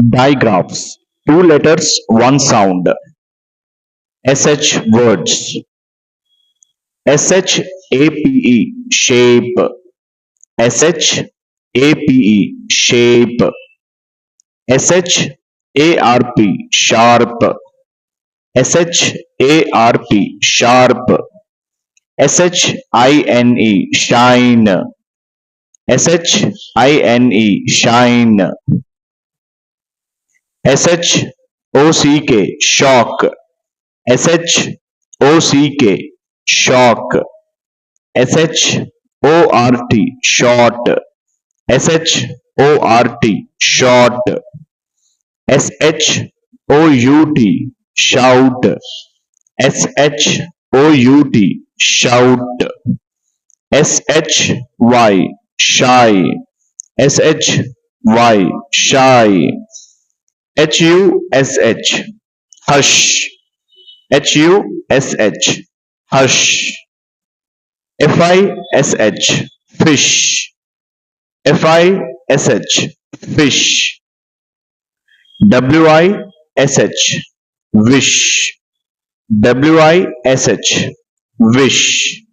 Digraphs. Two letters, one sound. SH words. SHAPE shape. SHAPE shape. SHARP sharp. SHARP sharp. SHINE shine. SHINE shine. SHOCK shock. SHOCK shock. SHORT short. SHORT short. SHOUT shout. SHOUT shout. SHY shy. SHY shy. HUSH hush. HUSH hush. FISH fish. FISH fish. WISH wish. WISH wish.